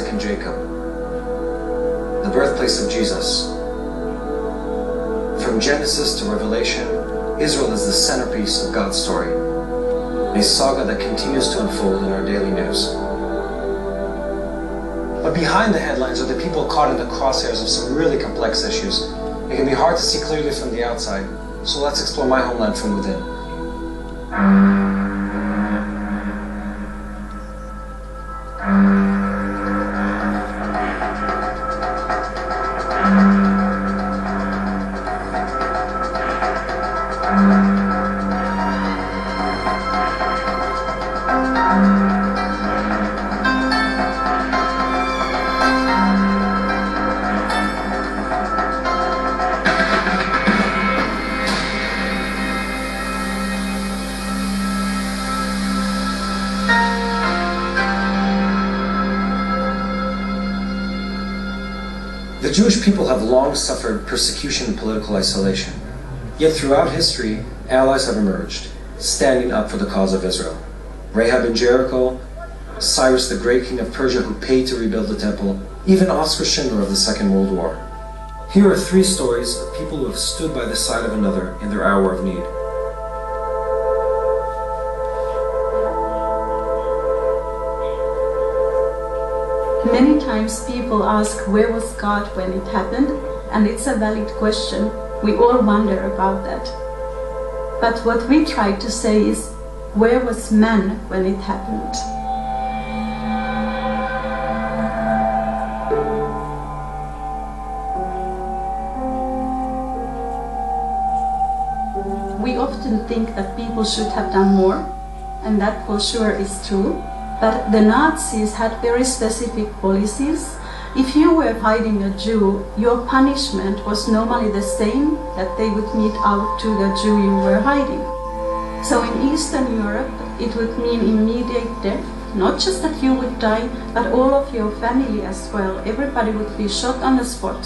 Isaac, and Jacob, the birthplace of Jesus. From Genesis to Revelation, Israel is the centerpiece of God's story, a saga that continues to unfold in our daily news. But behind the headlines are the people caught in the crosshairs of some really complex issues. It can be hard to see clearly from the outside, so let's explore my homeland from within. The Jewish people have long suffered persecution and political isolation. Yet throughout history, allies have emerged, standing up for the cause of Israel. Rahab in Jericho, Cyrus the Great, king of Persia, who paid to rebuild the temple, even Oskar Schindler of the Second World War. Here are 3 stories of people who have stood by the side of another in their hour of need. Many times people ask, where was God when it happened? And it's a valid question. We all wonder about that. But what we try to say is, where was man when it happened? We often think that people should have done more, and that for sure is true. But the Nazis had very specific policies. If you were hiding a Jew, your punishment was normally the same that they would mete out to the Jew you were hiding. So in Eastern Europe, it would mean immediate death. Not just that you would die, but all of your family as well. Everybody would be shot on the spot.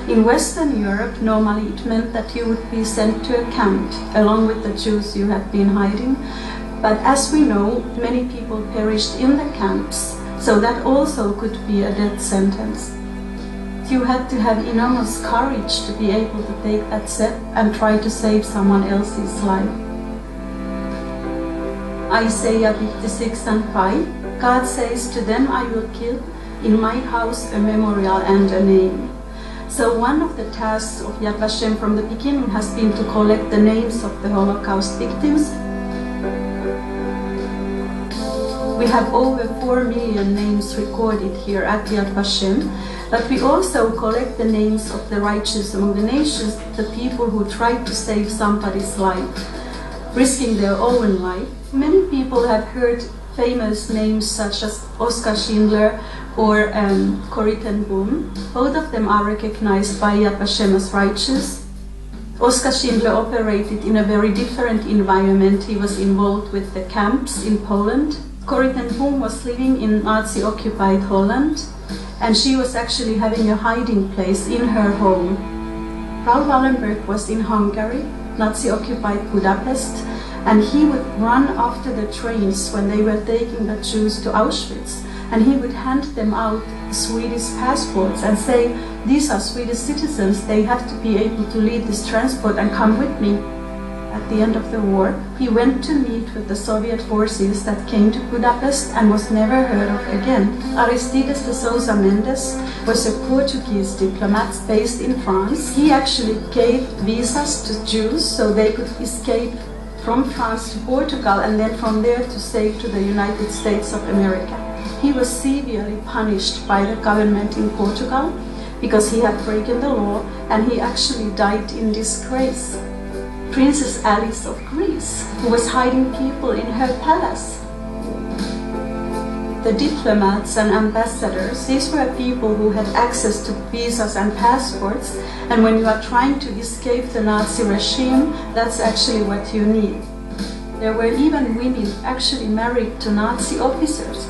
In Western Europe, normally it meant that you would be sent to a camp, along with the Jews you had been hiding. But as we know, many people perished in the camps, so that also could be a death sentence. You had to have enormous courage to be able to take that step and try to save someone else's life. Isaiah 56:5, God says, to them I will kill in my house a memorial and a name. So one of the tasks of Yad Vashem from the beginning has been to collect the names of the Holocaust victims. We have over 4 million names recorded here at Yad Vashem, but we also collect the names of the righteous among the nations, the people who tried to save somebody's life, risking their own life. Many people have heard famous names such as Oskar Schindler or Corrie ten Boom. Both of them are recognized by Yad Vashem as righteous. Oskar Schindler operated in a very different environment. He was involved with the camps in Poland. Corrie ten Boom was living in Nazi-occupied Holland, and she was actually having a hiding place in her home. Raoul Wallenberg was in Hungary, Nazi-occupied Budapest, and he would run after the trains when they were taking the Jews to Auschwitz, and he would hand them out Swedish passports and say, these are Swedish citizens, they have to be able to lead this transport and come with me. At the end of the war, he went to meet with the Soviet forces that came to Budapest and was never heard of again. Aristides de Sousa Mendes was a Portuguese diplomat based in France. He actually gave visas to Jews so they could escape from France to Portugal and then from there to sail to the United States of America. He was severely punished by the government in Portugal because he had broken the law, and he actually died in disgrace. Princess Alice of Greece, who was hiding people in her palace. The diplomats and ambassadors, these were people who had access to visas and passports, and when you are trying to escape the Nazi regime, that's actually what you need. There were even women actually married to Nazi officers,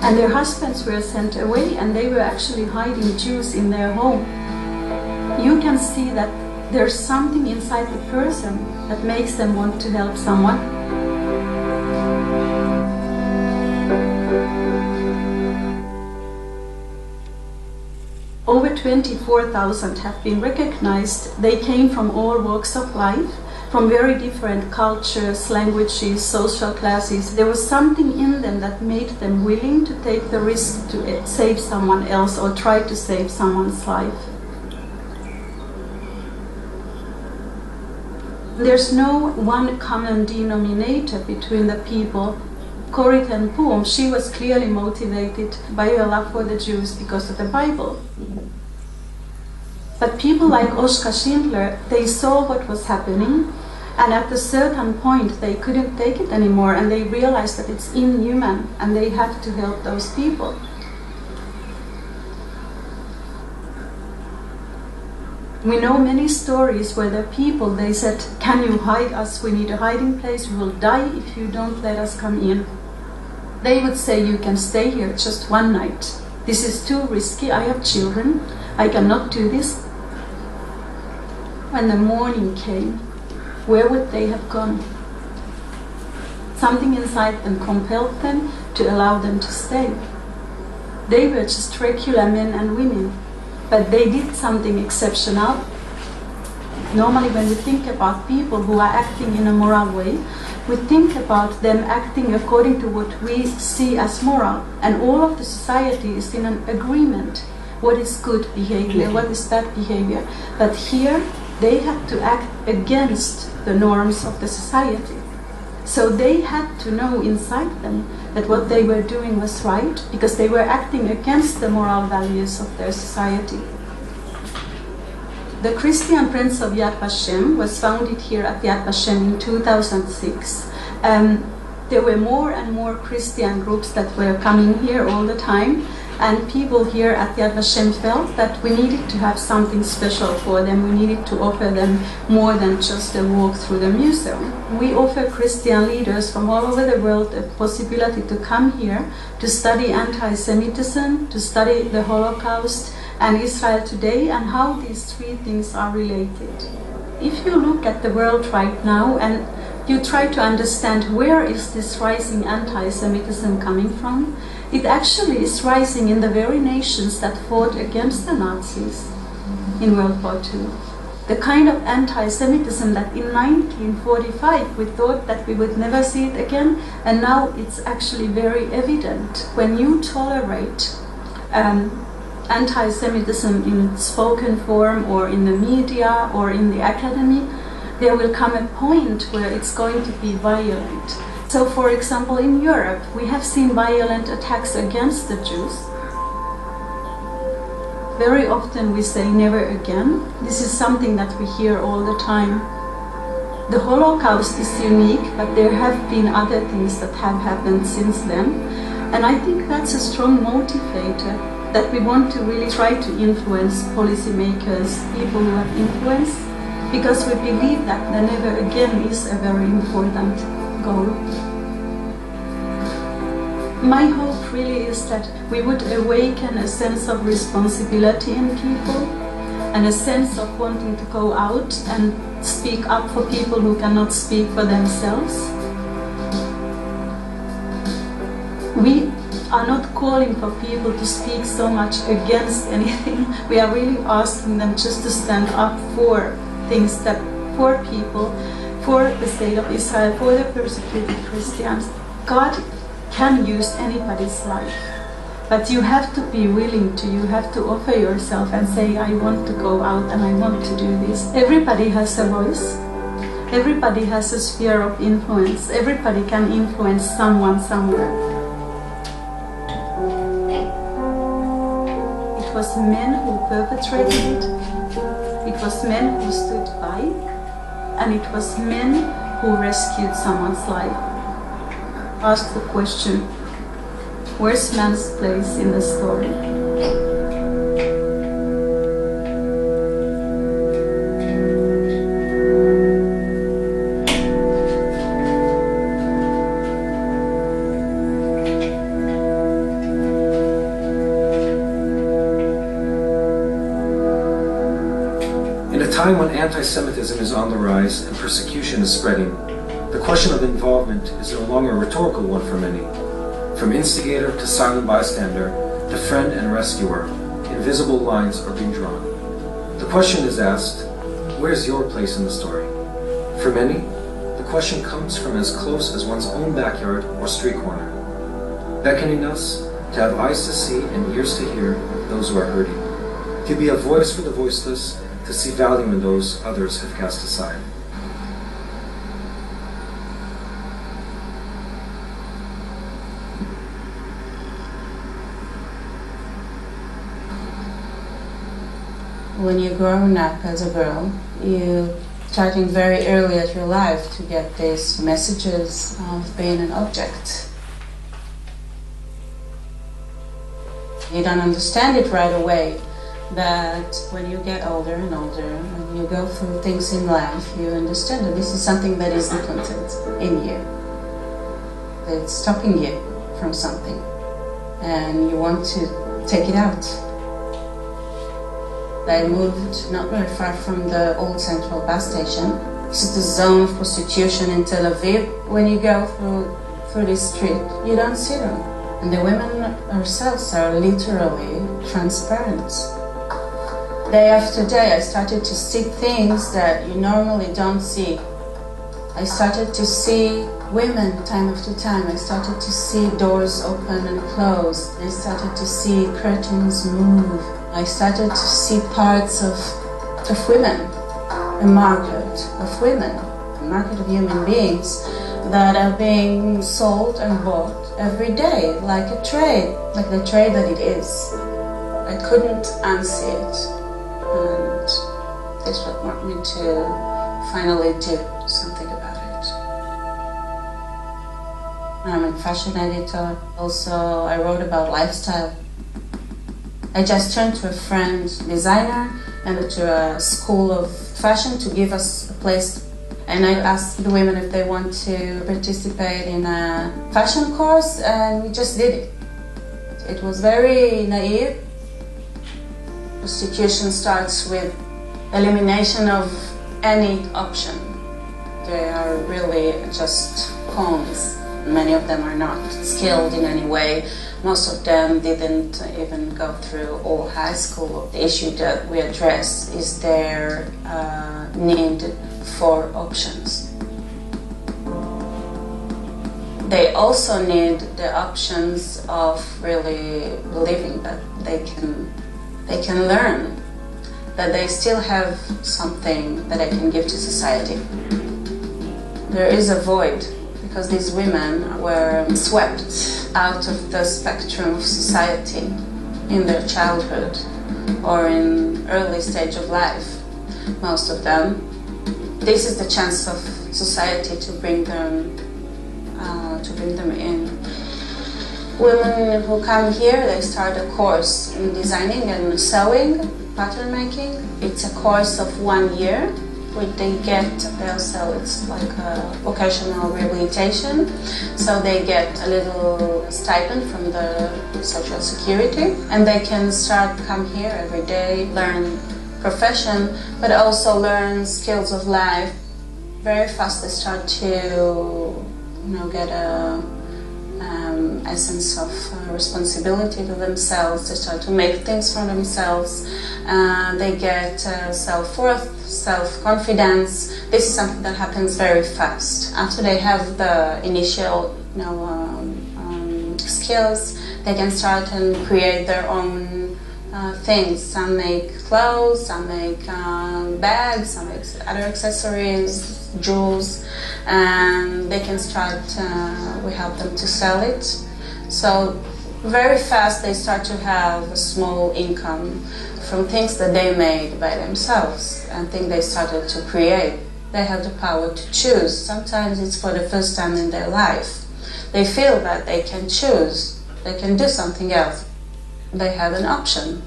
and their husbands were sent away, and they were actually hiding Jews in their home. You can see that there's something inside the person that makes them want to help someone. Over 24,000 have been recognized. They came from all walks of life, from very different cultures, languages, social classes. There was something in them that made them willing to take the risk to save someone else or try to save someone's life. There's no one common denominator between the people. Corrie ten Boom, she was clearly motivated by her love for the Jews because of the Bible. But people like Oskar Schindler, they saw what was happening, and at a certain point they couldn't take it anymore, and they realized that it's inhuman and they have to help those people. We know many stories where the people, they said, "Can you hide us? We need a hiding place. We will die if you don't let us come in." They would say, "You can stay here just one night. This is too risky. I have children. I cannot do this." When the morning came, where would they have gone? Something inside them compelled them to allow them to stay. They were just regular men and women, but they did something exceptional. Normally when we think about people who are acting in a moral way, we think about them acting according to what we see as moral, and all of the society is in an agreement. What is good behavior, what is bad behavior? But here they had to act against the norms of the society. So they had to know inside them that what they were doing was right, because they were acting against the moral values of their society. The Christian Friends of Yad Vashem was founded here at Yad Vashem in 2006. There were more and more Christian groups that were coming here all the time, and people here at Yad Vashem felt that we needed to have something special for them. We needed to offer them more than just a walk through the museum. We offer Christian leaders from all over the world a possibility to come here to study anti-Semitism, to study the Holocaust and Israel today, and how these three things are related. If you look at the world right now and you try to understand where is this rising anti-Semitism coming from, it actually is rising in the very nations that fought against the Nazis in World War II. The kind of anti-Semitism that in 1945 we thought that we would never see it again, and now it's actually very evident. When you tolerate anti-Semitism in spoken form or in the media or in the academy, there will come a point where it's going to be violent. So, for example, in Europe, we have seen violent attacks against the Jews. Very often we say never again. This is something that we hear all the time. The Holocaust is unique, but there have been other things that have happened since then. And I think that's a strong motivator, that we want to really try to influence policymakers, people who have influence, because we believe that the never again is a very important goal. My hope really is that we would awaken a sense of responsibility in people and a sense of wanting to go out and speak up for people who cannot speak for themselves. We are not calling for people to speak so much against anything. We are really asking them just to stand up for things that, for people, for the state of Israel, for the persecuted Christians. God can use anybody's life, but you have to be willing to, you have to offer yourself and say, I want to go out and I want to do this. Everybody has a voice. Everybody has a sphere of influence. Everybody can influence someone somewhere. It was men who perpetrated it. It was men who stood by, and it was men who rescued someone's life. Ask the question, where's man's place in the story? Time when anti-Semitism is on the rise and persecution is spreading, the question of involvement is no longer a rhetorical one for many. From instigator to silent bystander, to friend and rescuer, invisible lines are being drawn. The question is asked, where's your place in the story? For many, the question comes from as close as one's own backyard or street corner, beckoning us to have eyes to see and ears to hear those who are hurting, to be a voice for the voiceless, to see value in those others have cast aside. When you're growing up as a girl, you're starting very early at your life to get these messages of being an object. You don't understand it right away, but when you get older and older, and you go through things in life, you understand that this is something that is implanted in you. That it's stopping you from something, and you want to take it out. I moved not very far from the old central bus station. This is the zone of prostitution in Tel Aviv. When you go through this street, you don't see them. And the women ourselves are literally transparent. Day after day, I started to see things that you normally don't see. I started to see women time after time. I started to see doors open and close. I started to see curtains move. I started to see parts of women, a market of women, a market of human beings that are being sold and bought every day, like a trade, like the trade that it is. I couldn't unsee it, and this would want me to finally do something about it. I'm a fashion editor. Also, I wrote about lifestyle. I just turned to a friend, designer, and to a school of fashion to give us a place. And I asked the women if they want to participate in a fashion course, and we just did it. It was very naive. Prostitution starts with elimination of any option. They are really just pawns. Many of them are not skilled in any way. Most of them didn't even go through all high school. The issue that we address is their need for options. They also need the options of really believing that they can learn, that they still have something that they can give to society. There is a void, because these women were swept out of the spectrum of society in their childhood or in early stage of life, most of them. This is the chance of society to bring them in. Women who come here, they start a course in designing and sewing, pattern making. It's a course of 1 year. It's like a vocational rehabilitation, so they get a little stipend from the Social Security, and they can come here every day, learn profession, but also learn skills of life. Very fast they start to get a essence of responsibility to themselves. They start to make things for themselves. They get self-worth, self-confidence. This is something that happens very fast. After they have the initial skills, they can start and create their own things. Some make clothes, some make bags, some make other accessories, jewels, and they can start, we help them to sell it. So very fast they start to have a small income from things that they made by themselves and things they started to create. They have the power to choose. Sometimes it's for the first time in their life. They feel that they can choose, they can do something else. They have an option.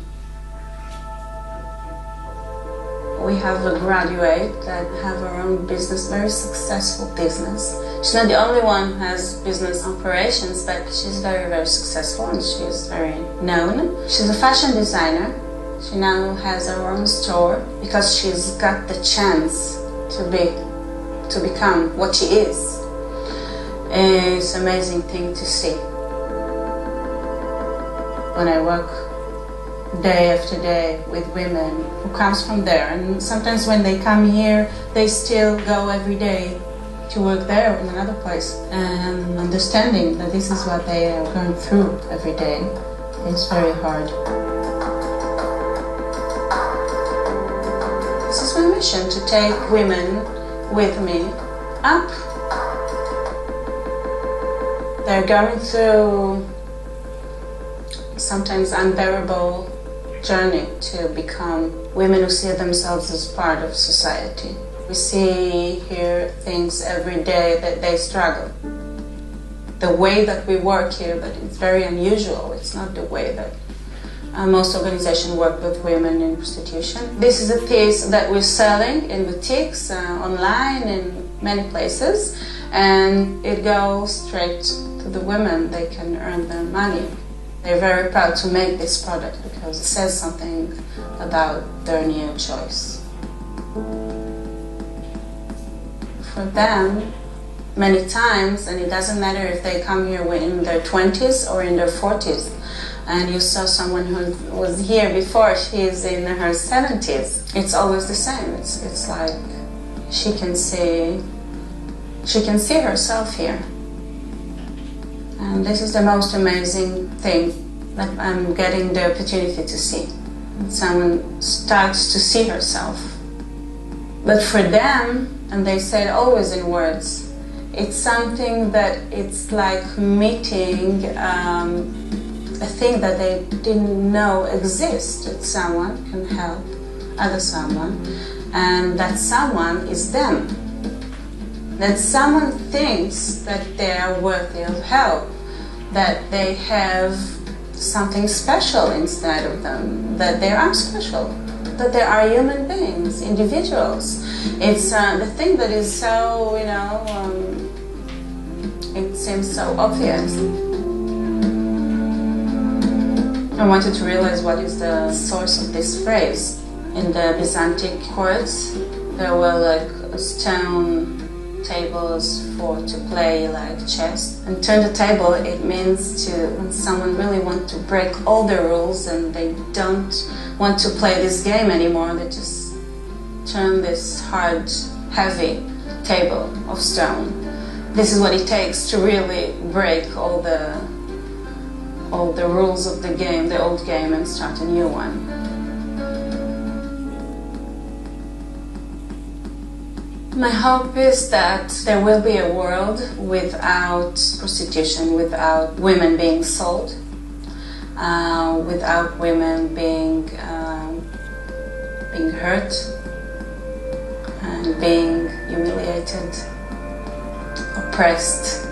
We have a graduate that have her own business, very successful business. She's not the only one who has business operations, but she's very, very successful and she's very known. She's a fashion designer. She now has her own store because she's got the chance to become what she is. It's an amazing thing to see. When I work day after day with women who comes from there, and sometimes when they come here they still go every day to work there in another place, and understanding that this is what they are going through every day. It's very hard. This is my mission, to take women with me up. They're going through sometimes unbearable journey to become women who see themselves as part of society. We see, hear things every day that they struggle. The way that we work here, but it's very unusual. It's not the way that most organizations work with women in prostitution. This is a piece that we're selling in boutiques, online, in many places, and it goes straight to the women. They can earn their money. They're very proud to make this product because it says something about their new choice. For them, many times, and it doesn't matter if they come here in their 20s or in their 40s, and you saw someone who was here before, she's in her 70s, it's always the same. It's like she can see herself here. And this is the most amazing thing that I'm getting the opportunity to see. Someone starts to see herself. But for them, and they say it always in words, it's something that it's like meeting a thing that they didn't know exists, that someone can help other someone, and that someone is them. That someone thinks that they are worthy of help, that they have something special inside of them, that they are special, that they are human beings, individuals. It's the thing that is so, it seems so obvious. I wanted to realize what is the source of this phrase. In the Byzantine courts, there were like stone tables to play like chess. And turn the table, it means when someone really wants to break all the rules and they don't want to play this game anymore, they just turn this hard, heavy table of stone. This is what it takes to really break all the rules of the game, the old game, and start a new one. My hope is that there will be a world without prostitution, without women being sold, without women being hurt and being humiliated, oppressed.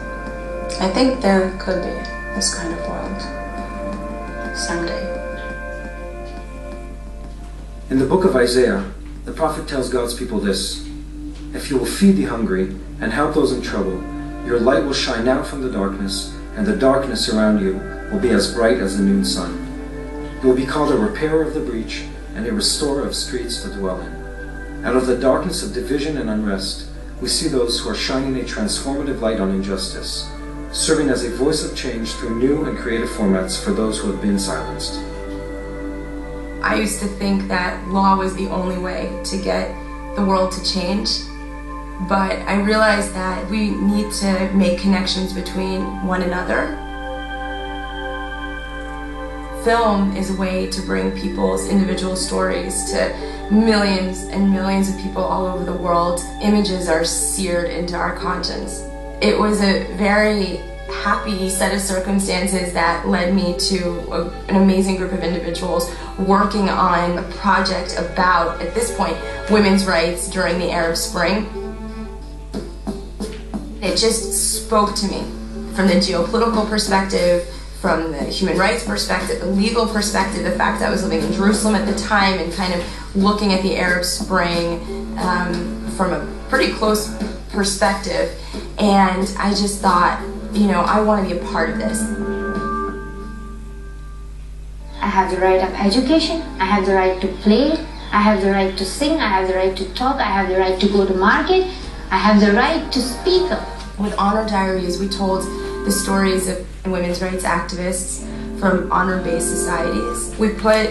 I think there could be this kind of world someday. In the book of Isaiah, the prophet tells God's people this: "If you will feed the hungry and help those in trouble, your light will shine out from the darkness, and the darkness around you will be as bright as the noon sun. You will be called a repairer of the breach and a restorer of streets to dwell in." Out of the darkness of division and unrest, we see those who are shining a transformative light on injustice, serving as a voice of change through new and creative formats for those who have been silenced. I used to think that law was the only way to get the world to change, but I realized that we need to make connections between one another. Film is a way to bring people's individual stories to millions and millions of people all over the world. Images are seared into our conscience. It was a very happy set of circumstances that led me to an amazing group of individuals working on a project about, at this point, women's rights during the Arab Spring. It just spoke to me from the geopolitical perspective, from the human rights perspective, the legal perspective, the fact that I was living in Jerusalem at the time and kind of looking at the Arab Spring from a pretty close perspective. And I just thought, I want to be a part of this. I have the right of education, I have the right to play, I have the right to sing, I have the right to talk, I have the right to go to market, I have the right to speak up. With Honor Diaries, we told the stories of women's rights activists from honor-based societies. We put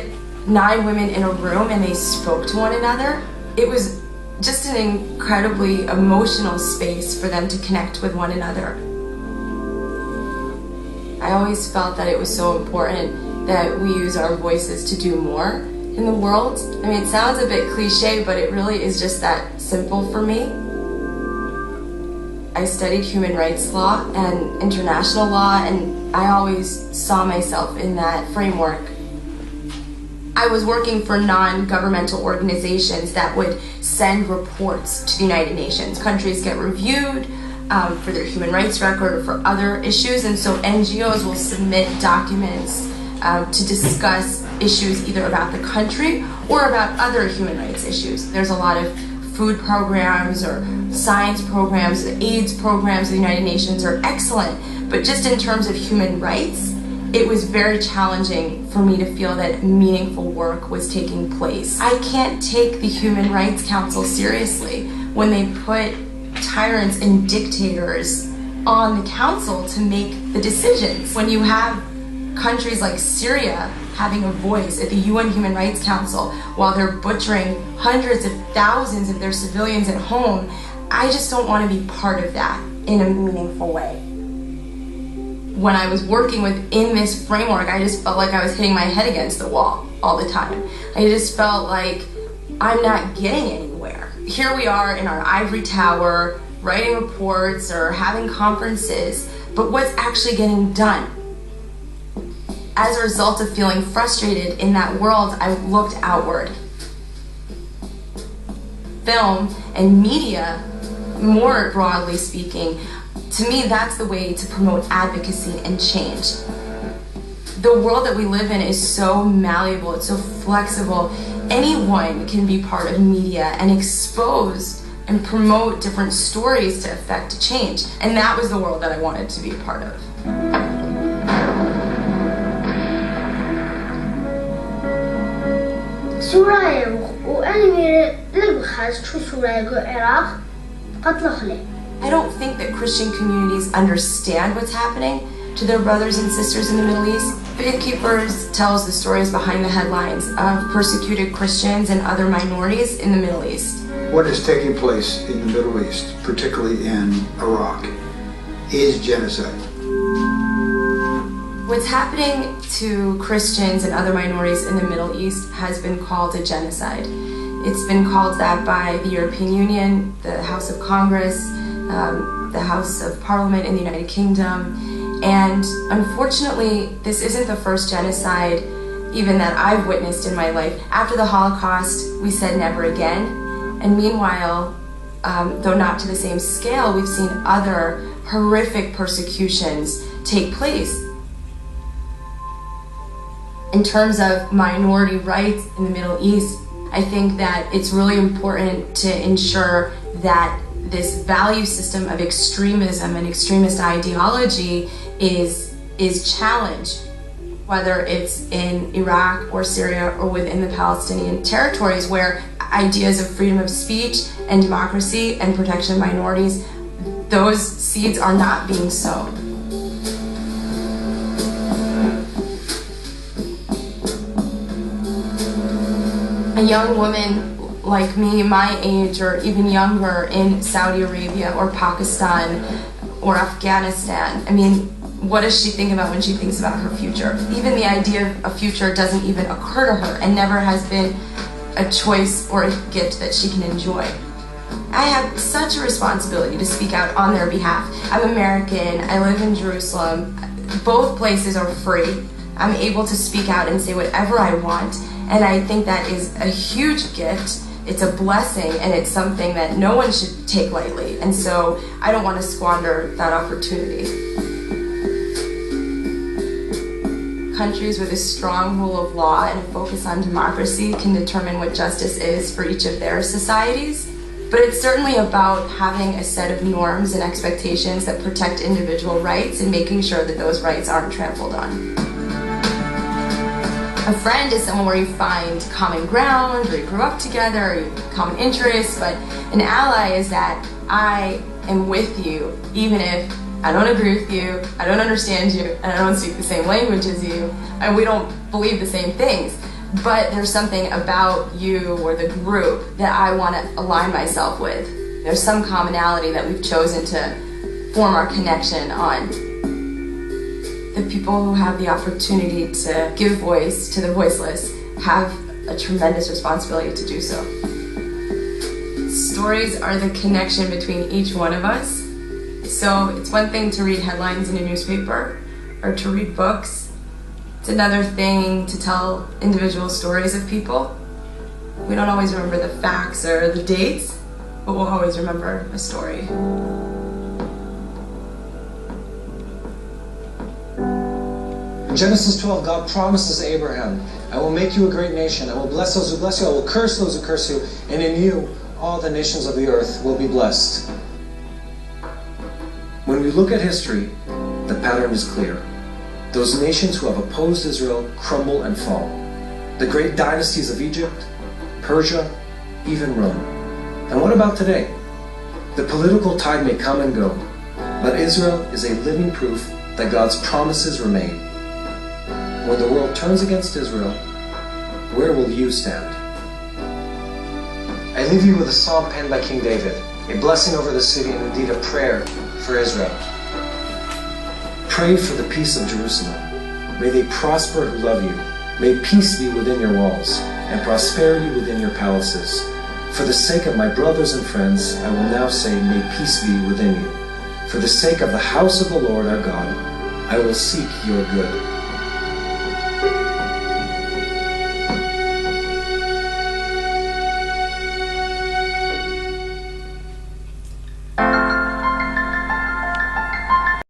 9 women in a room and they spoke to one another. It was just an incredibly emotional space for them to connect with one another. I always felt that it was so important that we use our voices to do more in the world. I mean, it sounds a bit cliche, but it really is just that simple for me. I studied human rights law and international law, and I always saw myself in that framework. I was working for non-governmental organizations that would send reports to the United Nations. Countries get reviewed for their human rights record or for other issues, and so NGOs will submit documents to discuss issues either about the country or about other human rights issues. There's a lot of food programs or science programs. The AIDS programs of the United Nations are excellent, but just in terms of human rights, it was very challenging for me to feel that meaningful work was taking place. I can't take the Human Rights Council seriously when they put tyrants and dictators on the council to make the decisions. When you have countries like Syria having a voice at the UN Human Rights Council while they're butchering hundreds of thousands of their civilians at home, I just don't want to be part of that in a meaningful way. When I was working within this framework, I just felt like I was hitting my head against the wall all the time. I just felt like I'm not getting anywhere. Here we are in our ivory tower, writing reports or having conferences, but what's actually getting done? As a result of feeling frustrated in that world, I looked outward. Film and media, more broadly speaking, to me, that's the way to promote advocacy and change. The world that we live in is so malleable, it's so flexible. Anyone can be part of media and expose and promote different stories to affect change. And that was the world that I wanted to be a part of. سوريا وأنا لبخاز شو سوريا العراق قتل خلي. I don't think that Christian communities understand what's happening to their brothers and sisters in the Middle East. Faith Keepers tells the stories behind the headlines of persecuted Christians and other minorities in the Middle East. What is taking place in the Middle East, particularly in Iraq, is genocide. What's happening to Christians and other minorities in the Middle East has been called a genocide. It's been called that by the European Union, the House of Congress, the House of Parliament in the United Kingdom, and unfortunately, this isn't the first genocide even that I've witnessed in my life. After the Holocaust, we said never again, and meanwhile, though not to the same scale, we've seen other horrific persecutions take place. In terms of minority rights in the Middle East, I think that it's really important to ensure that this value system of extremism and extremist ideology is challenged, whether it's in Iraq or Syria or within the Palestinian territories, where ideas of freedom of speech and democracy and protection of minorities, those seeds are not being sown. A young woman like me, my age or even younger, in Saudi Arabia or Pakistan or Afghanistan, I mean, what does she think about when she thinks about her future? Even the idea of a future doesn't even occur to her and never has been a choice or a gift that she can enjoy. I have such a responsibility to speak out on their behalf. I'm American, I live in Jerusalem. Both places are free. I'm able to speak out and say whatever I want. And I think that is a huge gift. It's a blessing, and it's something that no one should take lightly. And so I don't want to squander that opportunity. Countries with a strong rule of law and a focus on democracy can determine what justice is for each of their societies. But it's certainly about having a set of norms and expectations that protect individual rights and making sure that those rights aren't trampled on. A friend is someone where you find common ground, or you grew up together, or you have common interests, but an ally is that I am with you, even if I don't agree with you, I don't understand you, and I don't speak the same language as you, and we don't believe the same things. but there's something about you or the group that I want to align myself with. There's some commonality that we've chosen to form our connection on. The people who have the opportunity to give voice to the voiceless have a tremendous responsibility to do so. Stories are the connection between each one of us. So it's one thing to read headlines in a newspaper or to read books. It's another thing to tell individual stories of people. We don't always remember the facts or the dates, but we'll always remember a story. In Genesis 12, God promises Abraham, I will make you a great nation. I will bless those who bless you. I will curse those who curse you. And in you, all the nations of the earth will be blessed. When we look at history, the pattern is clear. Those nations who have opposed Israel crumble and fall. The great dynasties of Egypt, Persia, even Rome. And what about today? The political tide may come and go, but Israel is a living proof that God's promises remain. When the world turns against Israel, where will you stand? I leave you with a psalm penned by King David, a blessing over the city and indeed a prayer for Israel. Pray for the peace of Jerusalem. May they prosper who love you. May peace be within your walls and prosperity within your palaces. For the sake of my brothers and friends, I will now say, may peace be within you. For the sake of the house of the Lord our God, I will seek your good.